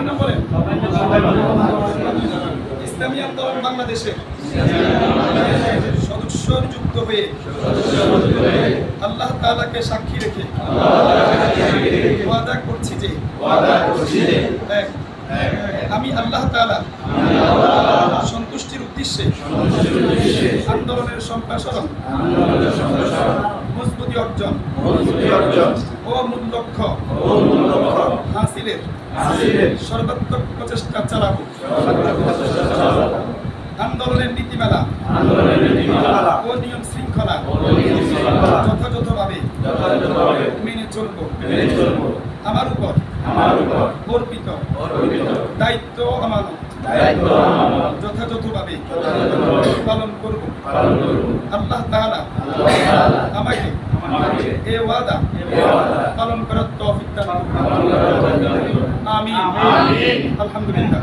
নম্বরে ইসলামী আন্দোলন বাংলাদেশে সদস্য যুক্ত হয়ে আল্লাহ তাআলাকে সাক্ষী রেখে ওয়াদা করছি যে এক, আমি আল্লাহ তাআলা সন্তুষ্টির উদ্দেশ্যে আন্দোলনের সম্প্রসারণ মজবুতি অর্জন ও মূল লক্ষ্য হাসিলের সর্বাত্মক প্রচেষ্টা চালাবো। আন্দোলনের নীতিমালা ও নিয়ম শৃঙ্খলা যথাযথভাবে মেনে চলব। আমার উপর অর্পিত দায়িত্ব আমানত যথাযথভাবে পালন করব। আল্লাহ তাআলা আমাকে এই ওয়াদা পালন করার তৌফিক দান করুন। আমিন। আলহামদুলিল্লাহ।